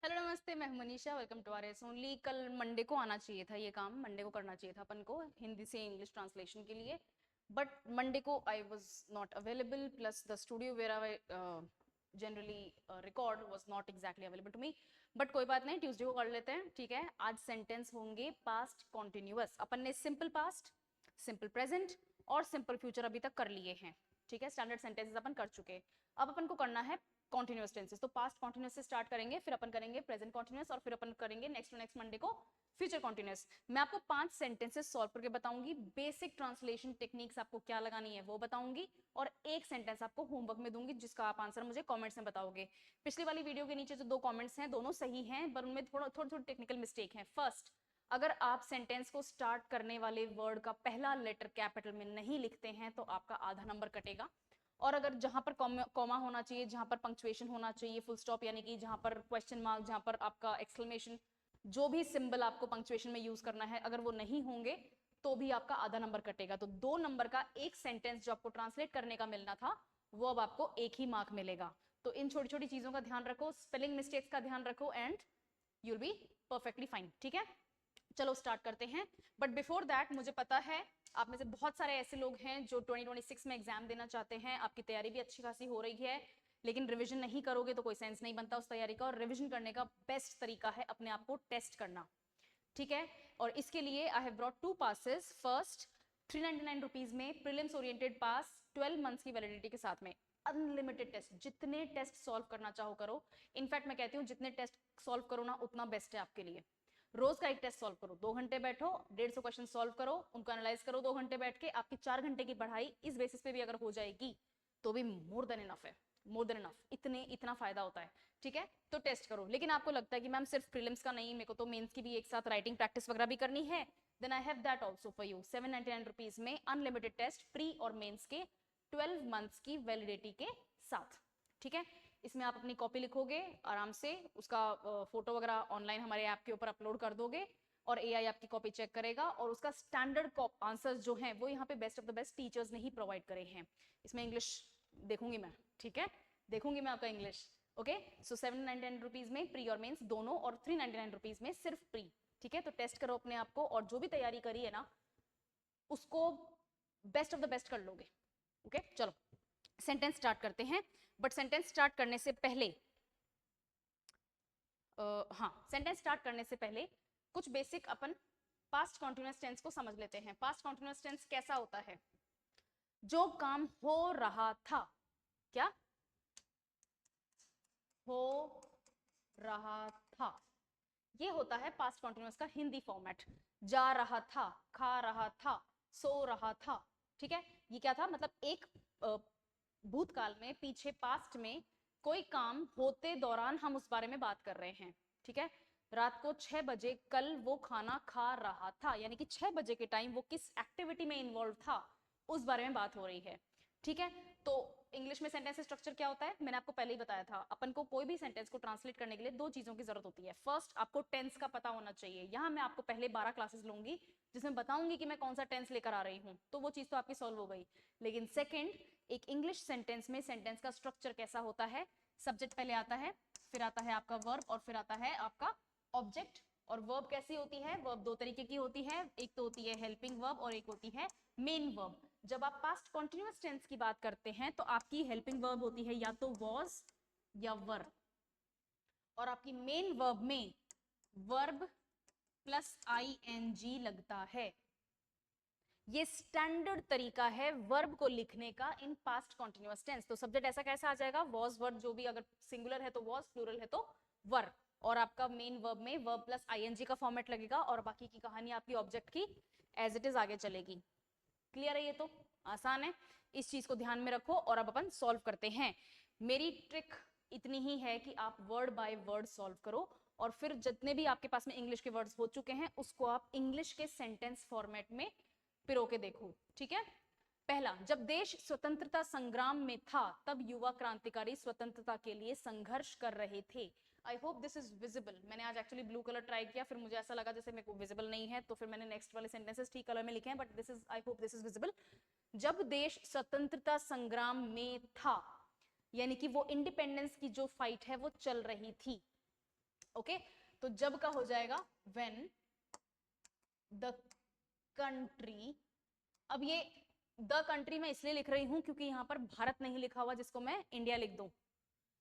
Hello नमस्ते, मैं हूं Manisha. Welcome to R S only. कल मंडे को आना चाहिए था, ये काम मंडे को करना चाहिए था अपन को हिंदी से इंग्लिश ट्रांसलेशन के लिए, बट मंडे को I was not available, plus the studio where I generally record was not exactly available to me. But कोई बात नहीं, ट्यूसडे को कर लेते हैं, ठीक है। आज सेंटेंस होंगे पास्ट कॉन्टिन्यूअस। अपन ने सिंपल पास्ट, सिंपल प्रेजेंट और सिंपल फ्यूचर अभी तक कर लिए हैं, ठीक है। स्टैंडर्ड सेंटेंसेस अपन कर चुके हैं। अब अपन को करना है कॉन्टिन्यूअस टेंसेस। तो पास्ट कॉन्टिन्यूअस से स्टार्ट करेंगे, फिर अपन करेंगे प्रेजेंट कॉन्टिन्यूअस और फिर अपन करेंगे नेक्स्ट टू नेक्स्ट मंडे को फ्यूचर कॉन्टिन्यूअस। मैं आपको 5 सेंटेंसेस सॉल्व करके बताऊंगी, बेसिक ट्रांसलेशन टेक्निक्स आपको क्या लगानी है वो बताऊंगी, और एक सेंटेंस आपको होमवर्क में दूंगी जिसका आप आंसर मुझे कमेंट्स में बताओगे। पिछली वाली वीडियो के नीचे जो 2 कमेंट्स हैं दोनों सही हैं, पर उनमें थोड़ी टेक्निकल मिस्टेक है। फर्स्ट, अगर आप सेंटेंस को स्टार्ट करने वाले वर्ड का पहला लेटर कैपिटल में नहीं लिखते हैं तो आपका आधा नंबर कटेगा। और अगर जहां पर कॉमा होना चाहिए, जहां पर पंक्चुएशन होना चाहिए, फुल स्टॉप यानी कि जहां पर क्वेश्चन मार्क, जहां पर आपका एक्सक्लेमेशन, जो भी सिंबल आपको पंक्चुएशन में यूज करना है, अगर वो नहीं होंगे तो भी आपका आधा नंबर कटेगा। तो 2 नंबर का एक सेंटेंस जो आपको ट्रांसलेट करने का मिलना था वो अब आपको एक ही मार्क मिलेगा। तो इन छोटी छोटी चीजों का ध्यान रखो, स्पेलिंग मिस्टेक्स का ध्यान रखो, and you will be perfectly fine, ठीक है। चलो स्टार्ट करते हैं। बट बिफोर दैट, मुझे पता है आप में से बहुत सारे ऐसे लोग हैं जो 2026 में एग्जाम देना चाहते हैं, आपकी तैयारी भी अच्छी खासी हो रही है, लेकिन रिवीजन नहीं करोगे तो कोई सेंस नहीं बनता उस तैयारी का। और रिवीजन करने का बेस्ट तरीका है अपने आप को टेस्ट करना, ठीक है। और इसके लिए I have brought 2 passes. First, 399 rupees में प्रीलिम्स ओरिएंटेड पास 12 मंथ्स की वैलिडिटी के साथ में, अनलिमिटेड टेस्ट, जितने टेस्ट सॉल्व करना चाहो करो। इनफैक्ट मैं कहती हूँ जितने टेस्ट सॉल्व करो ना उतना बेस्ट है आपके लिए। रोज का एक टेस्ट सॉल्व करो, 2 घंटे बैठो, 150 क्वेश्चन सॉल्व करो, उनको एनालाइज करो 2 घंटे बैठ के। आपकी 4 घंटे की पढ़ाई इस बेसिस पे भी अगर हो जाएगी तो भी मोर देन इनफ है, मोर देन इनफ। इतना फायदा होता है, ठीक है। तो टेस्ट करो। लेकिन आपको लगता है कि मैम सिर्फ प्रीलिम्स का नहीं, मेरे को तो मेंस की भी एक साथ राइटिंग प्रैक्टिस वगैरह भी करनी है, then I have that also for you. 799 rupees में अनलिमिटेड टेस्ट, प्री और मेंस के 12 मंथ्स की वैलिडिटी के साथ, ठीक है। इसमें आप अपनी कॉपी लिखोगे आराम से, उसका फोटो वगैरह ऑनलाइन हमारे ऐप के ऊपर अपलोड कर दोगे और एआई आपकी कॉपी चेक करेगा, और उसका स्टैंडर्ड आंसर्स जो हैं वो यहाँ पे best of the best teachers ने ही प्रोवाइड करे हैं। इसमें इंग्लिश देखूंगी मैं, ठीक है, देखूंगी मैं आपका इंग्लिश। ओके, सो 799 रुपीज में प्री और मेंस दोनों, और 399 रुपीज में सिर्फ प्री, ठीक है। तो टेस्ट करो अपने आप को, और जो भी तैयारी करी है ना उसको बेस्ट ऑफ द बेस्ट कर लोगे। ओके, चलो सेंटेंस स्टार्ट करते हैं। बट सेंटेंस स्टार्ट करने से पहले हाँ, सेंटेंस स्टार्ट करने से पहले कुछ बेसिक अपन पास्ट कॉन्टिन्यूअस टेंस को समझ लेते हैं। पास्ट कॉन्टिन्यूअस टेंस कैसा होता है? जो काम हो रहा था, क्या हो रहा था, ये होता है पास्ट कॉन्टिन्यूअस का हिंदी फॉर्मेट। जा रहा था, खा रहा था, सो रहा था, ठीक है। ये क्या था? मतलब एक भूतकाल में, पीछे पास्ट में कोई काम होते दौरान हम उस बारे में बात कर रहे हैं, ठीक है। रात को 6 बजे कल वो खाना खा रहा था, यानी कि 6 बजे के टाइम वो किस एक्टिविटी में इन्वॉल्व था उस बारे में बात हो रही है, ठीक है। तो इंग्लिश में सेंटेंस स्ट्रक्चर क्या होता है मैंने आपको पहले ही बताया था। अपन को कोई भी सेंटेंस को ट्रांसलेट करने के लिए 2 चीजों की जरूरत होती है। फर्स्ट, आपको टेंस का पता होना चाहिए। यहाँ मैं आपको पहले 12 क्लासेस लूंगी जिसमें बताऊंगी कि मैं कौन सा टेंस लेकर आ रही हूँ, तो वो चीज तो आपकी सॉल्व हो गई। लेकिन सेकेंड, एक इंग्लिश सेंटेंस में सेंटेंस का स्ट्रक्चर कैसा होता है? सब्जेक्ट पहले आता है, फिर आता है आपका वर्ब, और फिर आता है आपका ऑब्जेक्ट। और वर्ब कैसी होती है? वर्ब 2 तरीके की होती है, एक तो होती है हेल्पिंग वर्ब और एक होती है मेन वर्ब। जब आप पास्ट कॉन्टिन्यूअस टेंस की बात करते हैं तो आपकी हेल्पिंग वर्ब होती है या तो वॉज या वर, और आपकी मेन वर्ब में वर्ब प्लस आईएनजी लगता है। ये स्टैंडर्ड तरीका है वर्ब को लिखने का इन पास्ट कॉन्टिन्यूअस टेंस। तो सब्जेक्ट ऐसा कैसा आ जाएगा? वॉज वर, जो भी, अगर सिंगुलर है तो वॉज, प्लूरल है तो वर, और आपका मेन वर्ब में वर्ब प्लस आईएनजी का फॉर्मेट लगेगा, और बाकी की कहानी आपकी ऑब्जेक्ट की एज इट इज आगे चलेगी। क्लियर है? ये तो आसान है, इस चीज को ध्यान में रखो और अब अपन सॉल्व करते हैं। मेरी ट्रिक इतनी ही है कि आप वर्ड बाय वर्ड सॉल्व करो, और फिर जितने भी आपके पास में इंग्लिश के वर्ड्स हो चुके हैं उसको आप इंग्लिश के सेंटेंस फॉर्मेट में पिरो के देखो, ठीक है। पहला, जब देश स्वतंत्रता संग्राम में था तब युवा क्रांतिकारी स्वतंत्रता के लिए संघर्ष कर रहे थे। I hope this is visible. मैंने आज एक्चुअली ब्लू कलर ट्राई किया, फिर मुझे ऐसा लगा जैसे मेरे को विजिबल नहीं है, तो फिर मैंने नेक्स्ट वाले सेंटेंसेस ठीक कलर में लिखे हैं, but this is, I hope this is visible. जब देश स्वतंत्रता संग्राम में था, यानी कि वो इंडिपेंडेंस की जो फाइट है वो चल रही थी, ओके तो जब का हो जाएगा व्हेन द कंट्री, अब ये द कंट्री मैं इसलिए लिख रही हूं क्योंकि यहां पर भारत नहीं लिखा हुआ जिसको मैं इंडिया लिख दूं,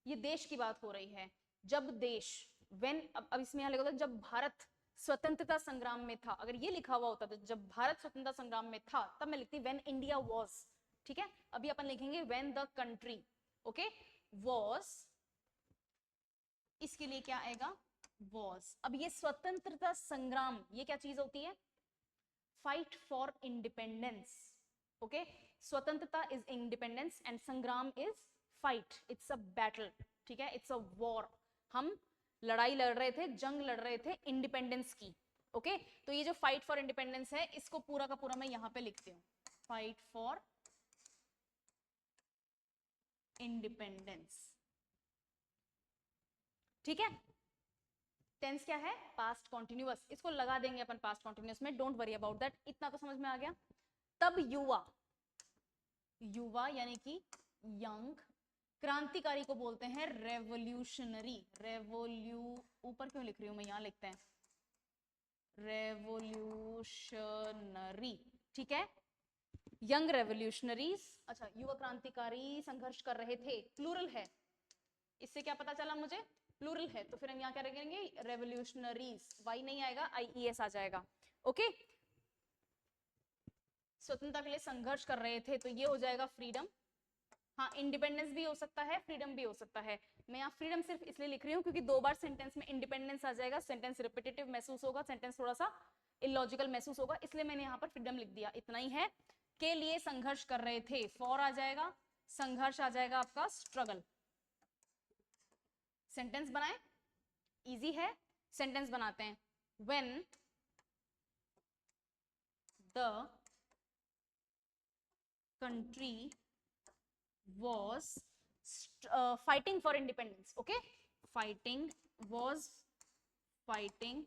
ये देश की बात हो रही है। जब देश, व्हेन, अब इसमें यहां लिखा होता जब भारत स्वतंत्रता संग्राम में था, अगर ये लिखा हुआ होता तो जब भारत स्वतंत्रता संग्राम में था तब मैं लिखती व्हेन इंडिया वाज, ठीक है। अभी अपन लिखेंगे when the country, okay, was, इसके लिए क्या आएगा वाज। अब ये स्वतंत्रता संग्राम ये क्या चीज होती है, फाइट फॉर इंडिपेंडेंस, ओके, स्वतंत्रता इज इंडिपेंडेंस एंड संग्राम is fight, it's a battle, ठीक है, इट्स अ वॉर। हम लड़ाई लड़ रहे थे, जंग लड़ रहे थे इंडिपेंडेंस की, ओके तो ये जो फाइट फॉर इंडिपेंडेंस है इसको पूरा का पूरा मैं यहां पे लिखती हूँ, फाइट फॉर इंडिपेंडेंस, ठीक है। टेंस क्या है, पास्ट कॉन्टिन्यूअस, इसको लगा देंगे अपन पास्ट कॉन्टिन्यूअस में, डोंट वरी अबाउट दैट, इतना तो समझ में आ गया। तब युवा, युवा यानी कि यंग, क्रांतिकारी को बोलते हैं रेवोल्यूशनरी, ऊपर क्यों लिख रही हूं मैं, यहां लिखते हैं रेवोल्यूशनरी, ठीक है, यंग रेवोल्यूशनरीज। अच्छा, युवा क्रांतिकारी संघर्ष कर रहे थे, प्लूरल है, इससे क्या पता चला मुझे, प्लूरल है, तो फिर हम यहाँ क्या रखेंगे रेवोल्यूशनरीज, वाई नहीं आएगा IES आ जाएगा, ओके। स्वतंत्रता के लिए संघर्ष कर रहे थे तो ये हो जाएगा फ्रीडम, हाँ इंडिपेंडेंस भी हो सकता है, फ्रीडम भी हो सकता है। मैं यहाँ फ्रीडम सिर्फ इसलिए लिख रही हूँ क्योंकि 2 बार सेंटेंस में इंडिपेंडेंस आ जाएगा, सेंटेंस रिपीटेटिव महसूस होगा, सेंटेंस थोड़ा सा इलॉजिकल महसूस होगा, इसलिए मैंने यहाँ पर फ्रीडम लिख दिया, इतना ही है। के लिए संघर्ष कर रहे थे, फॉर आ जाएगा, संघर्ष आ जाएगा आपका स्ट्रगल। सेंटेंस बनाए, इजी है, सेंटेंस बनाते हैं। When the country was fighting for independence, okay, was fighting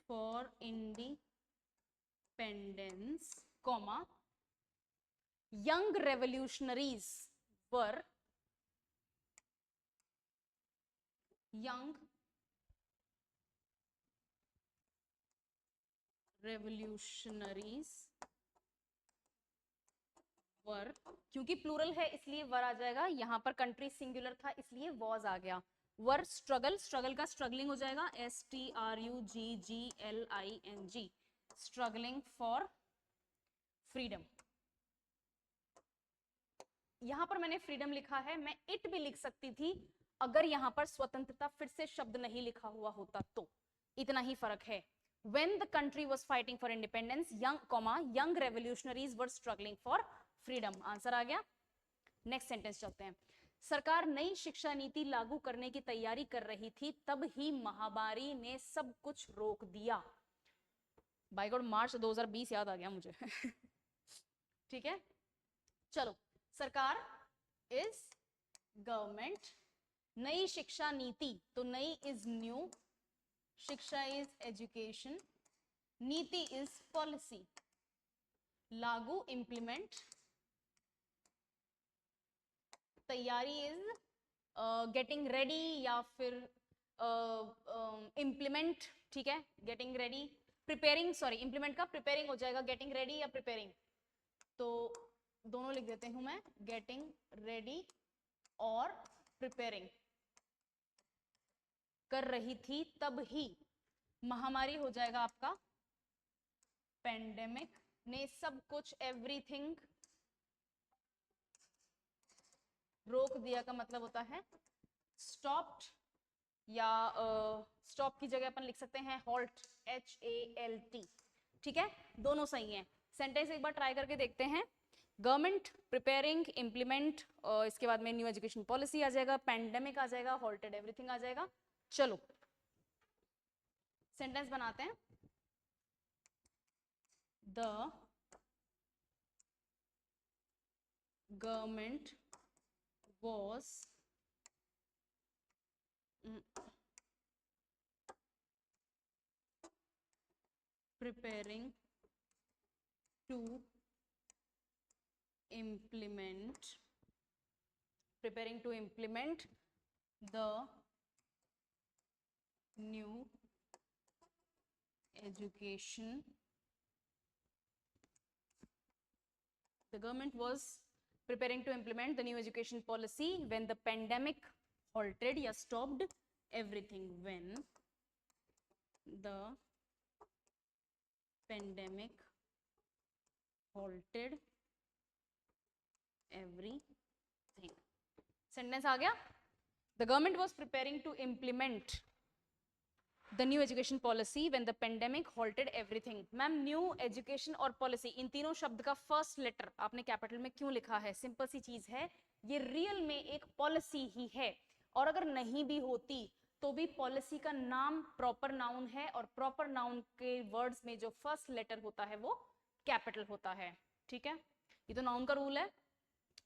for independence, comma, young revolutionaries were वर, क्योंकि प्लूरल है इसलिए वर आ जाएगा, यहां पर कंट्री सिंगुलर था इसलिए वॉज आ गया, वर स्ट्रगल, स्ट्रगल का स्ट्रगलिंग हो जाएगा STRUGGLING, स्ट्रगलिंग फॉर फ्रीडम। यहां पर मैंने फ्रीडम लिखा है, मैं इट भी लिख सकती थी अगर यहां पर स्वतंत्रता फिर से शब्द नहीं लिखा हुआ होता तो, इतना ही फर्क है। When the country was fighting for independence, young revolutionaries were struggling for freedom, answer आ गया। नेक्स्ट सेंटेंस चलते हैं। सरकार नई शिक्षा नीति लागू करने की तैयारी कर रही थी तब ही महामारी ने सब कुछ रोक दिया। बाय गॉड, मार्च 2020 याद आ गया मुझे ठीक है, चलो, सरकार इज गवर्नमेंट, नई शिक्षा नीति, तो नई इज न्यू, शिक्षा इज एजुकेशन, नीति इज पॉलिसी, लागू इम्प्लीमेंट, तैयारी इज गेटिंग रेडी या फिर इम्प्लीमेंट, ठीक है, getting ready, preparing, sorry implement का प्रिपेयरिंग हो जाएगा, गेटिंग रेडी या प्रिपेयरिंग, तो दोनों लिख देते हूं मैं, गेटिंग रेडी और प्रिपेयरिंग कर रही थी तब ही, महामारी हो जाएगा आपका पेंडेमिक, ने सब कुछ एवरीथिंग रोक दिया का मतलब होता है स्टॉप्ड, या स्टॉप की जगह अपन लिख सकते हैं हॉल्ट, HALT, ठीक है, दोनों सही हैं। सेंटेंस एक बार ट्राई करके देखते हैं। गवर्नमेंट, प्रिपेयरिंग, इम्प्लीमेंट, इसके बाद में न्यू एजुकेशन पॉलिसी आ जाएगा, पैंडेमिक आ जाएगा, हॉल्टेड एवरीथिंग आ जाएगा। चलो सेंटेंस बनाते हैं। The government was preparing to implement the new education, the government was preparing to implement the new education policy when the pandemic halted या stopped everything, when the pandemic halted everything. Sentence आ गया. The government was preparing to implement the new education policy when the pandemic halted everything. Ma'am new education और policy, इन तीनों शब्द का first letter आपने capital में क्यों लिखा है? सिंपल सी चीज है, ये रियल में एक पॉलिसी ही है, और अगर नहीं भी होती तो भी पॉलिसी का नाम प्रॉपर नाउन है, और प्रॉपर नाउन के वर्ड्स में जो फर्स्ट लेटर होता है वो कैपिटल होता है. ठीक है, ये तो नाउन का रूल है.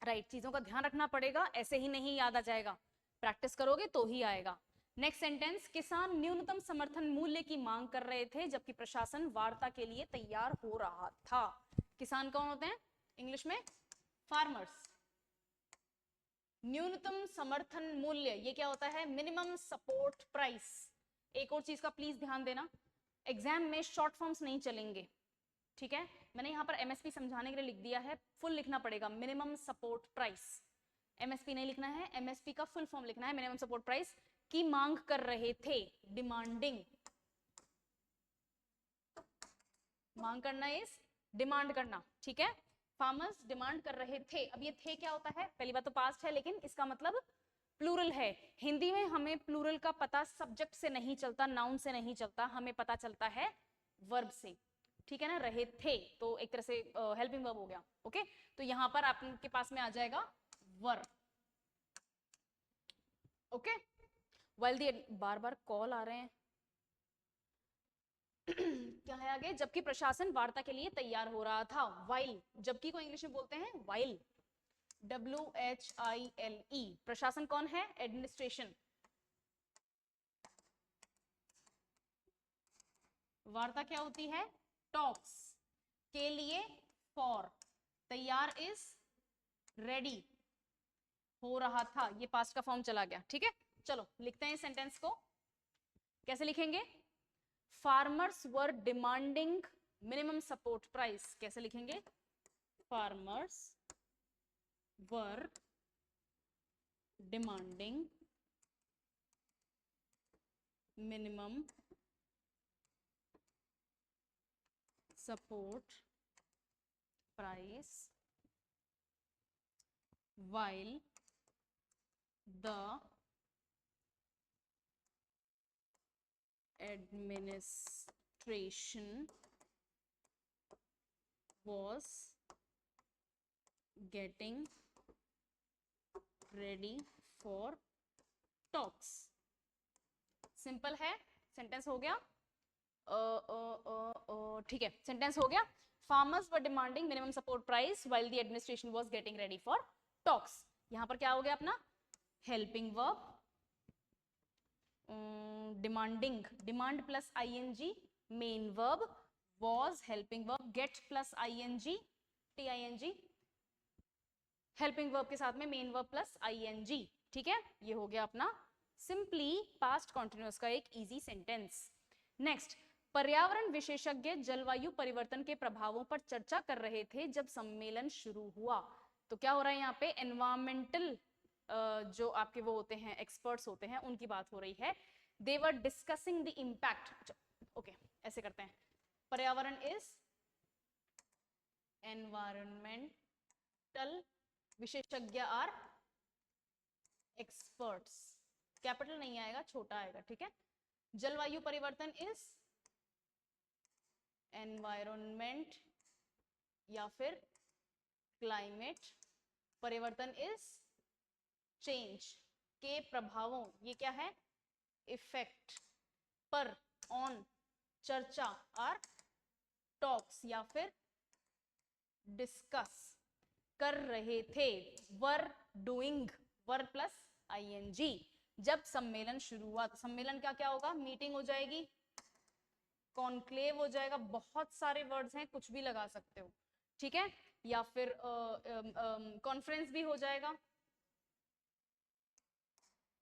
राइट, चीजों का ध्यान रखना पड़ेगा, ऐसे ही नहीं याद आ जाएगा, प्रैक्टिस करोगे तो ही आएगा. नेक्स्ट सेंटेंस, किसान न्यूनतम समर्थन मूल्य की मांग कर रहे थे जबकि प्रशासन वार्ता के लिए तैयार हो रहा था. किसान कौन होते हैं इंग्लिश में? फार्मर्स. न्यूनतम समर्थन मूल्य ये क्या होता है? Minimum support price. एक और चीज का प्लीज ध्यान देना, एग्जाम में शॉर्ट फॉर्म्स नहीं चलेंगे. ठीक है, मैंने यहाँ पर एमएसपी समझाने के लिए लिख दिया है, फुल लिखना पड़ेगा मिनिमम सपोर्ट प्राइस. एमएसपी नहीं लिखना है, एमएसपी का फुल फॉर्म लिखना है, मिनिमम सपोर्ट प्राइस की मांग कर रहे थे. डिमांडिंग, मांग करना इज डिमांड करना. ठीक है, फार्मर्स डिमांड कर रहे थे. अब ये थे क्या होता है? पहली बात तो पास्ट है, लेकिन इसका मतलब प्लूरल है. हिंदी में हमें प्लूरल का पता सब्जेक्ट से नहीं चलता, नाउन से नहीं चलता, हमें पता चलता है वर्ब से. ठीक है ना, रहे थे तो एक तरह से हेल्पिंग वर्ब हो गया. ओके, तो यहां पर आपके पास में आ जाएगा वर्ब. ओके, वाइल दी, बार बार कॉल आ रहे हैं. क्या है आगे? जबकि प्रशासन वार्ता के लिए तैयार हो रहा था. वाइल, जबकि को इंग्लिश में बोलते हैं वाइल, WHILE. प्रशासन कौन है? एडमिनिस्ट्रेशन. वार्ता क्या होती है? टॉक्स. के लिए फॉर, तैयार इज रेडी, हो रहा था, ये पास्ट का फॉर्म चला गया. ठीक है, चलो लिखते हैं सेंटेंस को. कैसे लिखेंगे? Farmers were demanding minimum support price. कैसे लिखेंगे? Farmers were demanding minimum support price while the administration was getting ready for talks. Simple है, सेंटेंस हो गया. ठीक है, सेंटेंस हो गया. Farmers were demanding minimum support price while the administration was getting ready for talks. यहां पर क्या हो गया अपना? Helping verb, demanding, demand plus ING, main verb, was helping verb, get plus ING, TING, helping verb के साथ में main verb plus ING. ठीक है, ये हो गया अपना सिंपली पास्ट कॉन्टिन्यूअस का एक इजी सेंटेंस. नेक्स्ट, पर्यावरण विशेषज्ञ जलवायु परिवर्तन के प्रभावों पर चर्चा कर रहे थे जब सम्मेलन शुरू हुआ. तो क्या हो रहा है यहाँ पे? एनवायरमेंटल जो आपके वो होते हैं, एक्सपर्ट्स होते हैं, उनकी बात हो रही है. They were discussing the impact. Okay, ऐसे करते हैं. पर्यावरण इज एनवायरमेंटल, विशेषज्ञ आर एक्सपर्ट्स. कैपिटल नहीं आएगा, छोटा आएगा. ठीक है, जलवायु परिवर्तन इज एनवायरमेंट या फिर क्लाइमेट. परिवर्तन इज चेंज. के प्रभावों, ये क्या है? इफेक्ट. पर, ऑन, चर्चा, आर टॉक्स या फिर डिस्कस कर रहे थे. Were doing, were plus ING. जब सम्मेलन शुरू हुआ, तो सम्मेलन क्या क्या होगा? मीटिंग हो जाएगी, कॉन्क्लेव हो जाएगा, बहुत सारे वर्ड्स हैं, कुछ भी लगा सकते हो. ठीक है, या फिर कॉन्फ्रेंस भी हो जाएगा.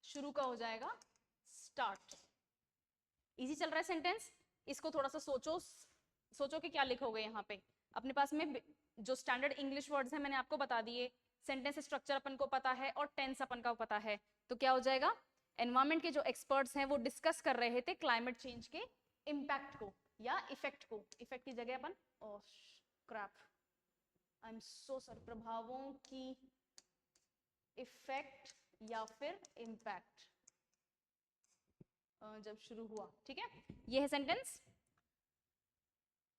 शुरू का हो जाएगा स्टार्ट. इजी चल रहा है सेंटेंस? इसको थोड़ा सा सोचो, सोचो कि क्या लिखोगे यहाँ पे। अपने पास में जो स्टैंडर्ड इंग्लिश वर्ड्स हैं मैंने आपको बता दिए, सेंटेंस स्ट्रक्चर अपन को पता है और टेंस अपन का पता है, तो क्या हो जाएगा? एनवायरमेंट के जो एक्सपर्ट्स हैं वो डिस्कस कर रहे थे क्लाइमेट चेंज के इम्पैक्ट को या इफेक्ट को। इफेक्ट की जगह अपन crap, I am so sorry, प्रभावों की इफेक्ट या फिर इम्पैक्ट जब शुरू हुआ। ठीक है, ये है सेंटेंस,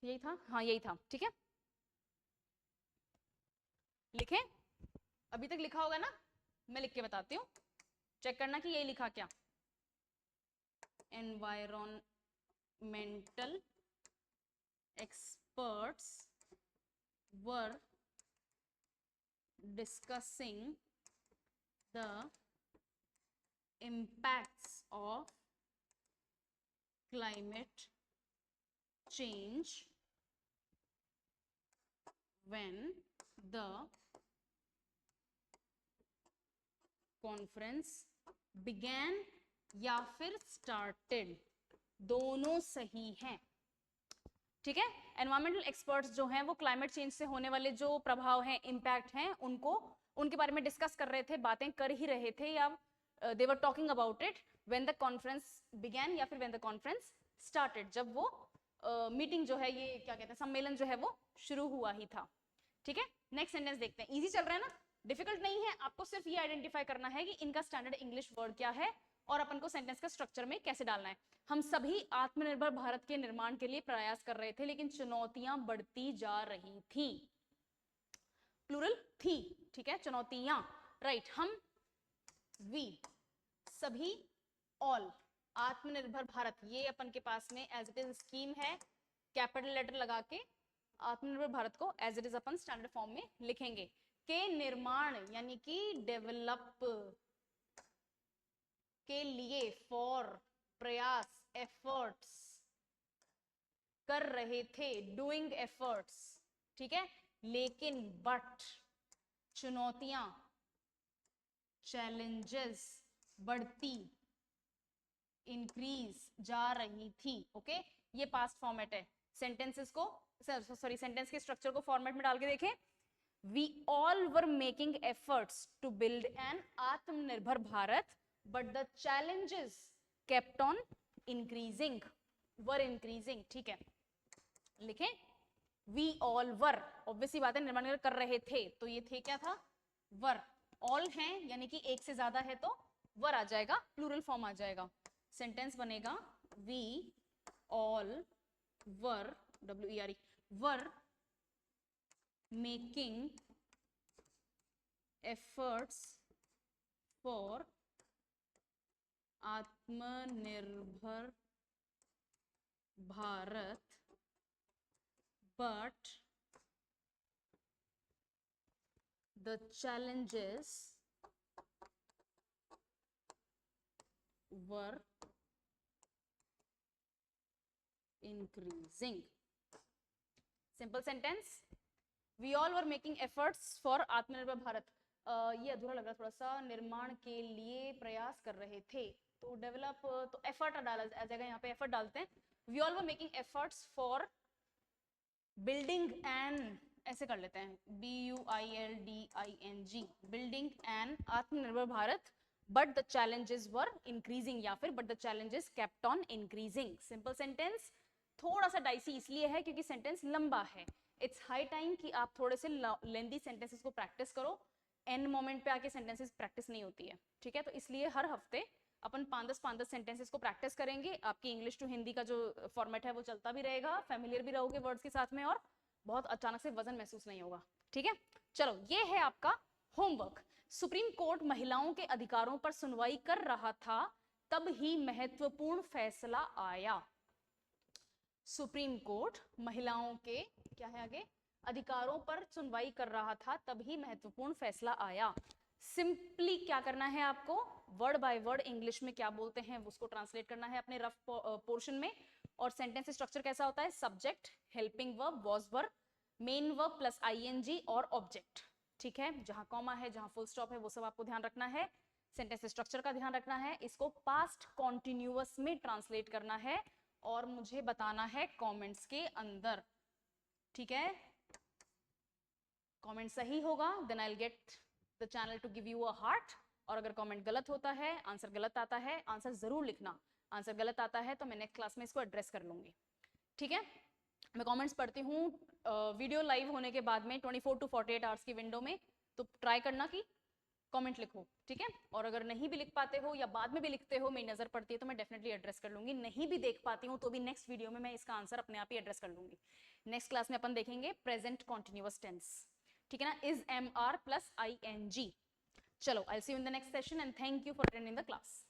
यही था, हाँ यही था। ठीक है, लिखें? अभी तक लिखा होगा ना, मैं लिख के बताती हूँ, चेक करना कि यही लिखा क्या। Environmental experts were discussing the impacts of climate change when the conference began या फिर started, दोनों सही हैं। ठीक है, एनवायरमेंटल एक्सपर्ट्स जो हैं वो क्लाइमेट चेंज से होने वाले जो प्रभाव हैं, इम्पैक्ट हैं, उनको उनके बारे में डिस्कस कर रहे थे, बातें कर ही रहे थे, या they were talking about it when the conference began या फिर व्हेन द कॉन्फ्रेंस स्टार्टेड, जब वो मीटिंग जो है, ये क्या कहते हैं, सम्मेलन जो है वो शुरू हुआ ही था। ठीक है, नेक्स्ट सेंटेंस देखते हैं। इजी चल रहा है ना, डिफिकल्ट नहीं है, आपको सिर्फ ये आइडेंटिफाई करना है कि इनका स्टैंडर्ड इंग्लिश वर्ड क्या है और अपन को सेंटेंस का स्ट्रक्चर में कैसे डालना है। हम सभी आत्मनिर्भर भारत के निर्माण के लिए प्रयास कर रहे थे, लेकिन चुनौतियां बढ़ती जा रही थी। प्लूरल थी, ठीक है, चुनौतियां, राइट। हम, वी, सभी, ऑल, आत्मनिर्भर भारत, ये अपन के पास में एज इट इज स्कीम है, कैपिटल लेटर लगा के आत्मनिर्भर भारत को एज इट इज अपन स्टैंडर्ड फॉर्म में लिखेंगे। के निर्माण यानी कि डेवलप के लिए, फॉर, प्रयास, एफर्ट्स, कर रहे थे, डूइंग एफर्ट्स। ठीक है, लेकिन, बट, चुनौतियां, चैलेंजेस, बढ़ती, इंक्रीज, जा रही थी। ओके, ये पास्ट फॉर्मेट है। सेंटेंसेस को, सॉरी, सेंटेंस के स्ट्रक्चर को फॉर्मेट में डाल के देखें। We all were making efforts to build an आत्मनिर्भर Bharat, but the challenges kept on increasing, were increasing। ठीक है, लिखें, we all were, ऑब्वियसली बात है, निर्माण कर रहे थे, तो ये थे क्या था, were। all हैं यानी कि एक से ज्यादा है तो were आ जाएगा, प्लूरल फॉर्म आ जाएगा। सेंटेंस बनेगा we all were, WERE, were making efforts for Aatmanirbhar Bharat, but the challenges were increasing। Simple sentence, we all were making efforts for Aatmanirbhar Bharat. ये अधूरा लग रहा है थोड़ा सा, निर्माण के लिए प्रयास कर रहे थे, तो डेवलप, तो एफर्ट डाला जाएगा, यहाँ पे एफर्ट डालते हैं। We all were making efforts for building an, ऐसे कर लेते हैं, BUILDING, building an Aatmanirbhar Bharat, but the challenges were increasing, या फिर but the challenges kept on increasing. Simple sentence थोड़ा सा डाइसी इसलिए है क्योंकि सेंटेंस लंबा है। इट्स हाई टाइम कि आप थोड़े से लेंदी सेंटेंसेस को प्रैक्टिस करो, एंड मोमेंट पे आके सेंटेंसेस प्रैक्टिस नहीं होती है। ठीक है, तो इसलिए हर हफ्ते अपन 5-10 सेंटेंसेस को प्रैक्टिस करेंगे। आपकी इंग्लिश टू हिंदी का जो फॉर्मेट है वो चलता भी रहेगा, फैमिलियर भी रहोगे वर्ड्स के साथ में, और बहुत अचानक से वजन महसूस नहीं होगा। ठीक है, चलो, ये है आपका होमवर्क। सुप्रीम कोर्ट महिलाओं के अधिकारों पर सुनवाई कर रहा था, तब ही महत्वपूर्ण फैसला आया। सुप्रीम कोर्ट महिलाओं के, क्या है आगे, अधिकारों पर सुनवाई कर रहा था, तभी महत्वपूर्ण फैसला आया। सिंपली क्या करना है आपको, वर्ड बाय वर्ड इंग्लिश में क्या बोलते हैं उसको ट्रांसलेट करना है अपने रफ पोर्शन में। और सेंटेंस स्ट्रक्चर कैसा होता है, subject, helping verb, was verb, main verb plus ING और ऑब्जेक्ट। ठीक है, जहां कॉमा है, जहां फुल स्टॉप है, वो सब आपको ध्यान रखना है। सेंटेंस स्ट्रक्चर का ध्यान रखना है, इसको पास्ट कॉन्टिन्यूअस में ट्रांसलेट करना है और मुझे बताना है कमेंट्स के अंदर, ठीक है। कमेंट सही होगा then I will get the channel to give you a heart, और अगर कमेंट गलत होता है, आंसर गलत आता है, आंसर जरूर लिखना, आंसर गलत आता है तो मैं नेक्स्ट क्लास में इसको एड्रेस कर लूंगी, ठीक है। मैं कमेंट्स पढ़ती हूँ वीडियो लाइव होने के बाद में 24 टू 48 आवर्स की विंडो में, तो ट्राई करना कि कमेंट लिखो, ठीक है। और अगर नहीं भी लिख पाते हो या बाद में भी लिखते हो, मेरी नजर पड़ती है तो मैं डेफिनेटली एड्रेस कर लूंगी, नहीं भी देख पाती हूँ तो भी नेक्स्ट वीडियो में मैं इसका आंसर अपने आप ही एड्रेस कर लूंगी। नेक्स्ट क्लास में अपन देखेंगे प्रेजेंट कॉन्टिन्यूअस टेंस, ठीक है ना, इज MR प्लस ING। चलो, I see you in the next session and thank you for attending the class.